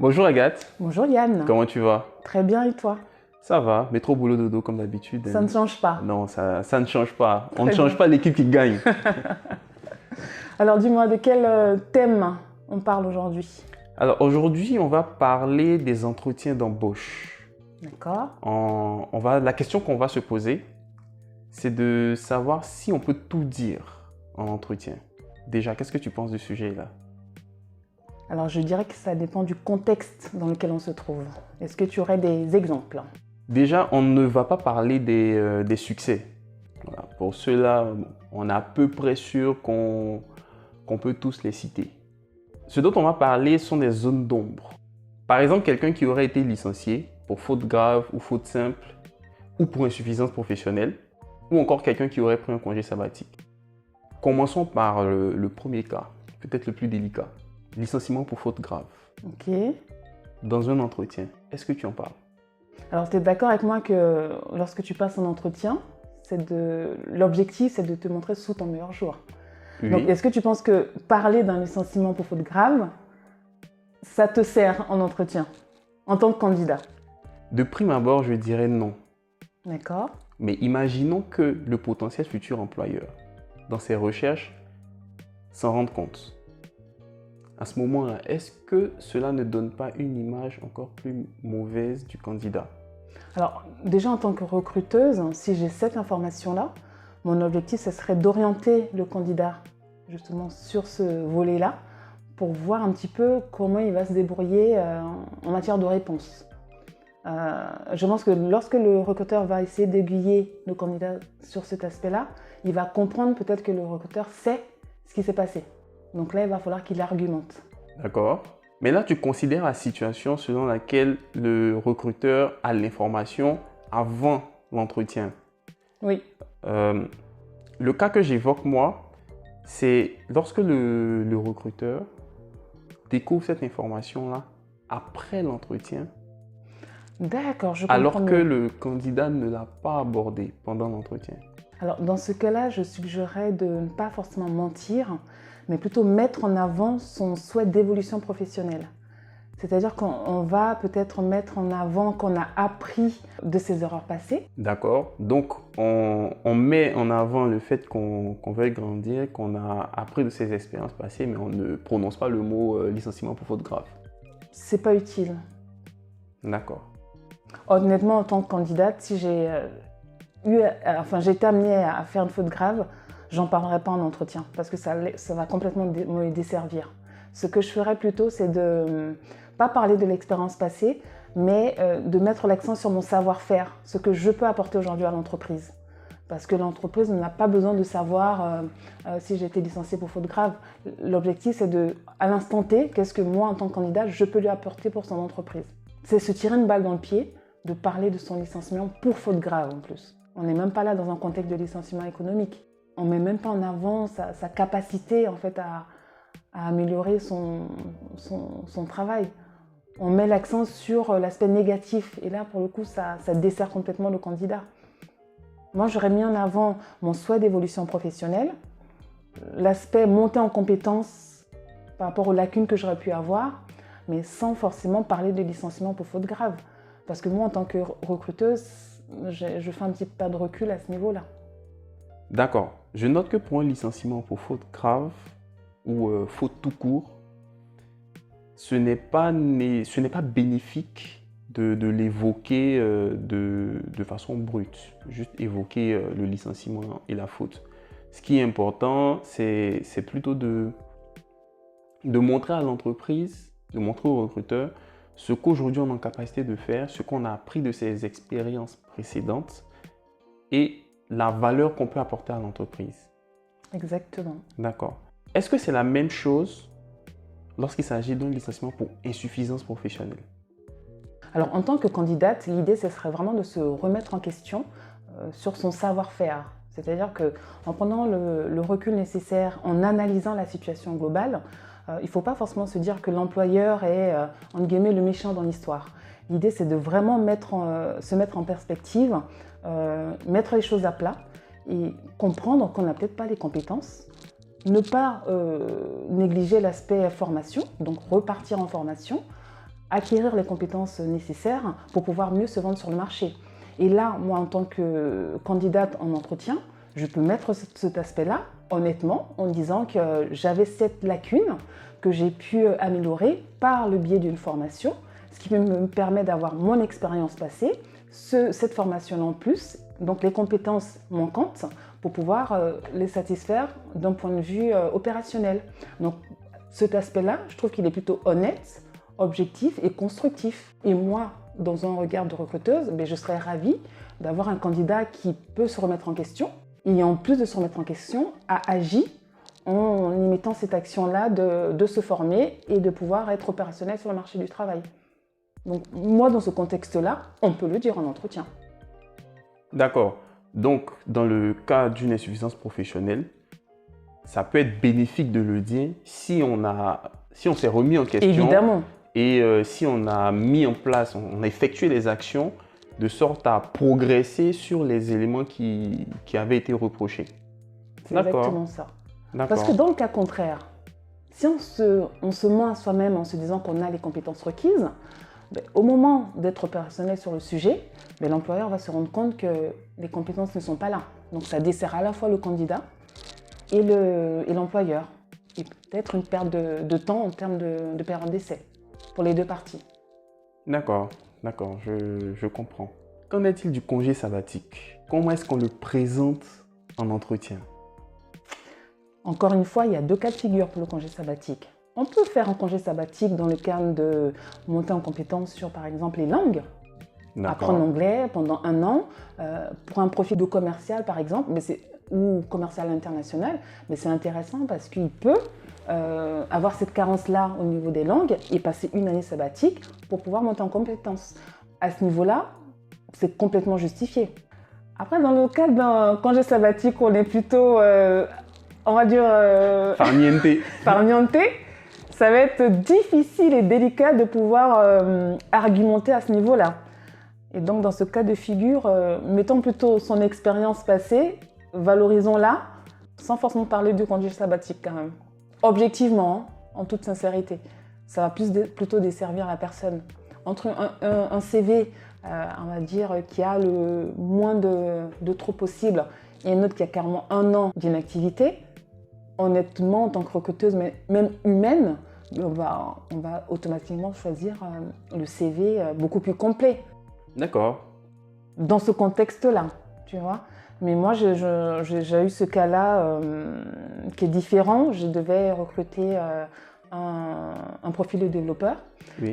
Bonjour Agathe, Bonjour Yann, comment tu vas? très bien et toi? Ça va, mais trop boulot dodo comme d'habitude, Ça hein. ne change pas. Non, ça ne change pas. On ne Très change bien. pas l'équipe qui gagne. Alors dis-moi, de quel thème on parle aujourd'hui? Alors aujourd'hui, on va parler des entretiens d'embauche. D'accord. La question qu'on va se poser, c'est de savoir si on peut tout dire en entretien. Déjà, qu'est-ce que tu penses du sujet là? Alors je dirais que ça dépend du contexte dans lequel on se trouve. Est-ce que tu aurais des exemples? Déjà, on ne va pas parler des succès. Voilà. Pour ceux-là, on est à peu près sûr qu'on peut tous les citer. Ce dont on va parler sont des zones d'ombre. Par exemple, quelqu'un qui aurait été licencié pour faute grave ou faute simple, ou pour insuffisance professionnelle, ou encore quelqu'un qui aurait pris un congé sabbatique. Commençons par le premier cas, peut-être le plus délicat. Licenciement pour faute grave. Ok. Dans un entretien, est-ce que tu en parles? Alors tu es d'accord avec moi que lorsque tu passes un entretien, l'objectif c'est de te montrer sous ton meilleur jour. Donc Oui. est-ce que tu penses que parler d'un licenciement pour faute grave, ça te sert en entretien, en tant que candidat? De prime abord, je dirais non. D'accord. Mais imaginons que le potentiel futur employeur, dans ses recherches, s'en rende compte. À ce moment-là, est-ce que cela ne donne pas une image encore plus mauvaise du candidat? Alors, déjà en tant que recruteuse, si j'ai cette information-là, mon objectif, ce serait d'orienter le candidat justement sur ce volet-là pour voir un petit peu comment il va se débrouiller en matière de réponse. Je pense que lorsque le recruteur va essayer d'aiguiller le candidat sur cet aspect-là, il va comprendre peut-être que le recruteur sait ce qui s'est passé. Donc là, il va falloir qu'il argumente. D'accord. Mais là, tu considères la situation selon laquelle le recruteur a l'information avant l'entretien. Oui. Le cas que j'évoque, moi, c'est lorsque le recruteur découvre cette information-là après l'entretien, D'accord, je comprends alors que mieux. le candidat ne l'a pas abordé pendant l'entretien. Alors, dans ce cas-là, je suggérerais de ne pas forcément mentir, mais plutôt mettre en avant son souhait d'évolution professionnelle. C'est-à-dire qu'on va peut-être mettre en avant qu'on a appris de ses erreurs passées. D'accord. Donc, on met en avant le fait qu'on veuille grandir, qu'on a appris de ses expériences passées, mais on ne prononce pas le mot licenciement pour faute grave. C'est pas utile. D'accord. Honnêtement, en tant que candidate, si j'ai été amenée à faire une faute grave, j'en parlerai pas en entretien parce que ça va complètement me desservir. Ce que je ferais plutôt, c'est de pas parler de l'expérience passée, mais de mettre l'accent sur mon savoir-faire, ce que je peux apporter aujourd'hui à l'entreprise. Parce que l'entreprise n'a pas besoin de savoir si j'ai été licenciée pour faute grave. L'objectif, c'est à l'instant T, qu'est-ce que moi, en tant que candidat, je peux lui apporter pour son entreprise. C'est se tirer une balle dans le pied de parler de son licenciement pour faute grave en plus. On n'est même pas là dans un contexte de licenciement économique. On ne met même pas en avant sa capacité en fait, à améliorer son travail. On met l'accent sur l'aspect négatif et là, pour le coup, ça dessert complètement le candidat. Moi, j'aurais mis en avant mon souhait d'évolution professionnelle, l'aspect montée en compétences par rapport aux lacunes que j'aurais pu avoir, mais sans forcément parler de licenciement pour faute grave. Parce que moi, en tant que recruteuse, je fais un petit pas de recul à ce niveau-là. D'accord. Je note que pour un licenciement pour faute grave ou faute tout court, ce n'est pas bénéfique de l'évoquer de façon brute. Juste évoquer le licenciement et la faute. Ce qui est important, c'est plutôt de montrer à l'entreprise, de montrer au recruteur ce qu'aujourd'hui on est en capacité de faire, ce qu'on a appris de ses expériences précédentes et la valeur qu'on peut apporter à l'entreprise. Exactement. D'accord. Est-ce que c'est la même chose lorsqu'il s'agit d'un licenciement pour insuffisance professionnelle? Alors, en tant que candidate, l'idée, ce serait vraiment de se remettre en question sur son savoir-faire. C'est-à-dire qu'en prenant le recul nécessaire, en analysant la situation globale, il ne faut pas forcément se dire que l'employeur est, entre guillemets, le méchant dans l'histoire. L'idée, c'est de vraiment se mettre en perspective, mettre les choses à plat et comprendre qu'on n'a peut-être pas les compétences, ne pas négliger l'aspect formation, donc repartir en formation, acquérir les compétences nécessaires pour pouvoir mieux se vendre sur le marché. Et là, moi, en tant que candidate en entretien, je peux mettre cet aspect-là, honnêtement, en disant que j'avais cette lacune que j'ai pu améliorer par le biais d'une formation, ce qui me permet d'avoir mon expérience passée, cette formation en plus, donc les compétences manquantes, pour pouvoir les satisfaire d'un point de vue opérationnel. Donc cet aspect-là, je trouve qu'il est plutôt honnête, objectif et constructif. Et moi, dans un regard de recruteuse, je serais ravie d'avoir un candidat qui peut se remettre en question et en plus de se remettre en question, a agi en imitant cette action-là de se former et de pouvoir être opérationnel sur le marché du travail. Donc moi, dans ce contexte-là, on peut le dire en entretien. D'accord. Donc, dans le cas d'une insuffisance professionnelle, ça peut être bénéfique de le dire si on s'est remis en question. Évidemment. Et si on a mis en place, on a effectué les actions de sorte à progresser sur les éléments qui avaient été reprochés. C'est exactement ça. D'accord. Parce que dans le cas contraire, si on se ment à soi-même en se disant qu'on a les compétences requises, au moment d'être opérationnel sur le sujet, l'employeur va se rendre compte que les compétences ne sont pas là. Donc ça dessert à la fois le candidat et l'employeur. Et peut-être une perte de temps en termes de période d'essai pour les deux parties. D'accord, je comprends. Qu'en est-il du congé sabbatique? Comment est-ce qu'on le présente en entretien? Encore une fois, il y a deux cas de figure pour le congé sabbatique. On peut faire un congé sabbatique dans le cadre de monter en compétence sur, par exemple, les langues. Apprendre l'anglais pendant 1 an, pour un profil de commercial, par exemple, ou commercial international, mais c'est intéressant parce qu'il peut avoir cette carence-là au niveau des langues et passer 1 année sabbatique pour pouvoir monter en compétence. À ce niveau-là, c'est complètement justifié. Après, dans le cadre d'un congé sabbatique, on est plutôt, on va dire, farniente, ça va être difficile et délicat de pouvoir argumenter à ce niveau-là. Et donc, dans ce cas de figure, mettons plutôt son expérience passée, valorisons-la, sans forcément parler du congé sabbatique quand même. Objectivement, en toute sincérité, ça va plutôt desservir la personne. Entre un CV, on va dire, qui a le moins de trop possible, et un autre qui a carrément 1 an d'inactivité, honnêtement, en tant que recruteuse, même humaine, on va automatiquement choisir le CV beaucoup plus complet. D'accord. Dans ce contexte-là, tu vois. Mais moi, j'ai eu ce cas-là qui est différent. Je devais recruter un profil de développeur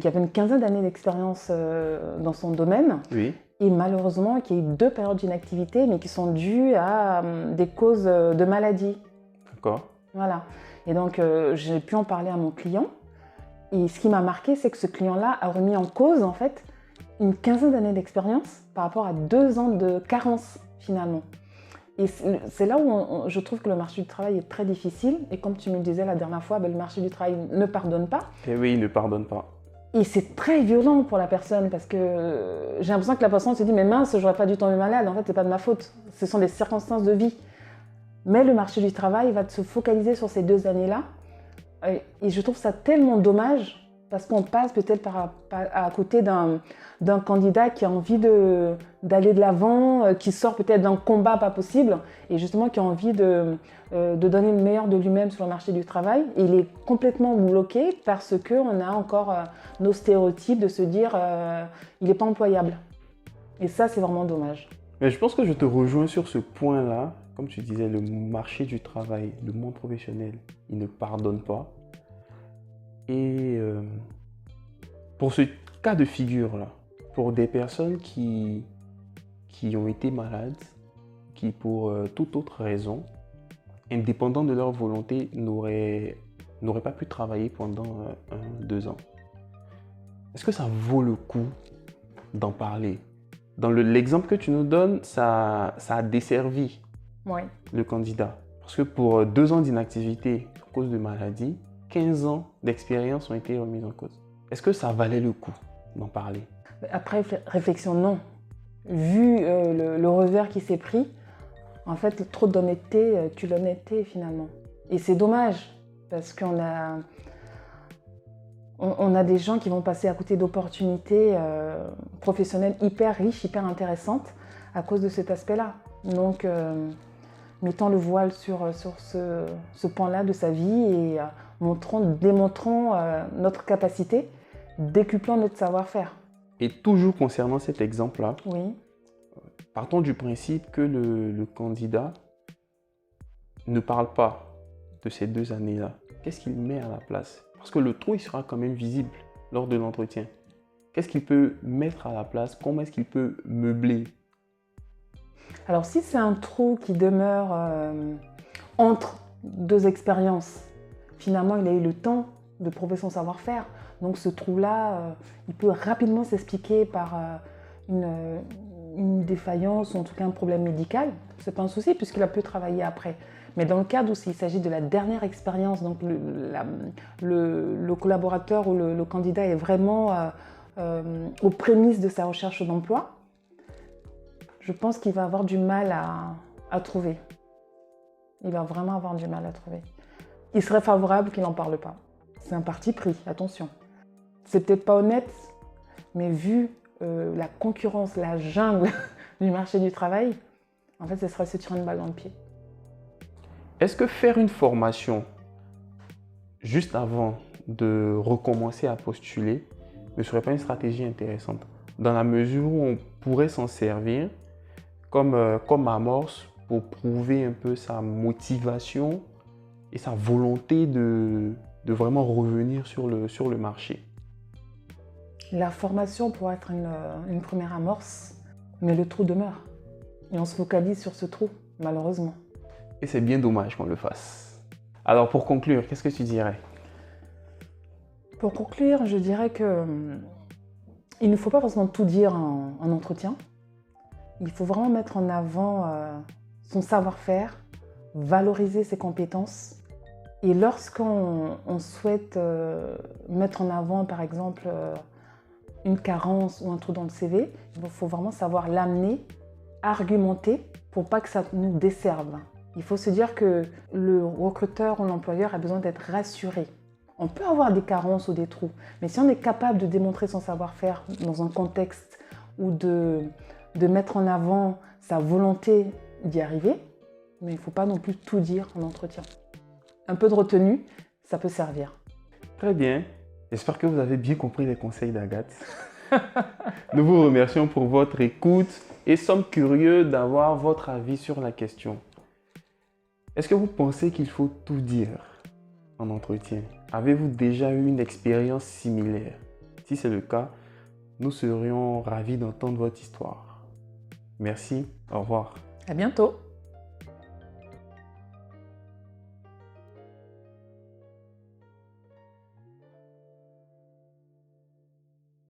qui avait une 15aine d'années d'expérience dans son domaine. Oui. Et malheureusement, qui a eu 2 périodes d'inactivité, mais qui sont dues à des causes de maladie. D'accord. Voilà. Et donc, j'ai pu en parler à mon client. Et ce qui m'a marqué, c'est que ce client-là a remis en cause, en fait, une 15aine d'années d'expérience par rapport à 2 ans de carence, finalement. Et c'est là où je trouve que le marché du travail est très difficile. Et comme tu me le disais la dernière fois, le marché du travail ne pardonne pas. Et oui, il ne pardonne pas. Et c'est très violent pour la personne parce que j'ai l'impression que la personne se dit « mais mince, j'aurais pas dû tomber malade, en fait, c'est pas de ma faute. Ce sont des circonstances de vie. » Mais le marché du travail va se focaliser sur ces 2 années-là. Et je trouve ça tellement dommage parce qu'on passe peut-être à côté d'un candidat qui a envie d'aller de l'avant, qui sort peut-être d'un combat pas possible et justement qui a envie de donner le meilleur de lui-même sur le marché du travail. Et il est complètement bloqué parce qu'on a encore nos stéréotypes de se dire il n'est pas employable. Et ça, c'est vraiment dommage. Mais je pense que je te rejoins sur ce point-là. Comme tu disais, le marché du travail, le monde professionnel, il ne pardonne pas. Et pour ce cas de figure-là, pour des personnes qui ont été malades, qui pour toute autre raison, indépendant de leur volonté, n'auraient pas pu travailler pendant 2 ans, est-ce que ça vaut le coup d'en parler? Dans l'exemple que tu nous donnes, ça a desservi le candidat. Parce que pour 2 ans d'inactivité à cause de maladie, 15 ans d'expérience ont été remises en cause. Est-ce que ça valait le coup d'en parler? Après réflexion, non. Vu le revers qui s'est pris, en fait, trop d'honnêteté tue l'honnêteté finalement. Et c'est dommage, parce qu'on On a des gens qui vont passer à côté d'opportunités professionnelles hyper riches, hyper intéressantes à cause de cet aspect-là. Donc, mettons le voile sur ce pan-là de sa vie et démontrons notre capacité, décuplant notre savoir-faire. Et toujours concernant cet exemple-là, Oui. partons du principe que le candidat ne parle pas de ces 2 années-là. Qu'est-ce qu'il met à la place? Parce que le trou, il sera quand même visible lors de l'entretien. Qu'est-ce qu'il peut mettre à la place? Comment est-ce qu'il peut meubler? Alors, si c'est un trou qui demeure entre 2 expériences, finalement, il a eu le temps de prouver son savoir-faire. Donc, ce trou-là, il peut rapidement s'expliquer par une défaillance ou en tout cas un problème médical. Ce n'est pas un souci puisqu'il a pu travailler après. Mais dans le cadre où il s'agit de la dernière expérience, donc le collaborateur ou le candidat est vraiment aux prémices de sa recherche d'emploi, je pense qu'il va avoir du mal à trouver. Il va vraiment avoir du mal à trouver. Il serait favorable qu'il n'en parle pas. C'est un parti pris, attention. C'est peut-être pas honnête, mais vu la concurrence, la jungle du marché du travail, en fait, ce serait se tirer une balle dans le pied. Est-ce que faire une formation juste avant de recommencer à postuler ne serait pas une stratégie intéressante? Dans la mesure où on pourrait s'en servir comme amorce pour prouver un peu sa motivation et sa volonté de vraiment revenir sur le marché. La formation pourrait être une première amorce, mais le trou demeure. Et on se focalise sur ce trou, malheureusement. Et c'est bien dommage qu'on le fasse. Alors pour conclure, qu'est-ce que tu dirais? Pour conclure, je dirais que il ne faut pas forcément tout dire en entretien. Il faut vraiment mettre en avant son savoir-faire, valoriser ses compétences. Et lorsqu'on souhaite mettre en avant, par exemple, une carence ou un trou dans le CV, il faut vraiment savoir l'amener, argumenter pour pas que ça nous desserve. Il faut se dire que le recruteur ou l'employeur a besoin d'être rassuré. On peut avoir des carences ou des trous, mais si on est capable de démontrer son savoir-faire dans un contexte ou de mettre en avant sa volonté d'y arriver, mais il ne faut pas non plus tout dire en entretien. Un peu de retenue, ça peut servir. Très bien. J'espère que vous avez bien compris les conseils d'Agathe. Nous vous remercions pour votre écoute et sommes curieux d'avoir votre avis sur la question. Est-ce que vous pensez qu'il faut tout dire en entretien? Avez-vous déjà eu une expérience similaire? Si c'est le cas, nous serions ravis d'entendre votre histoire. Merci, au revoir. À bientôt.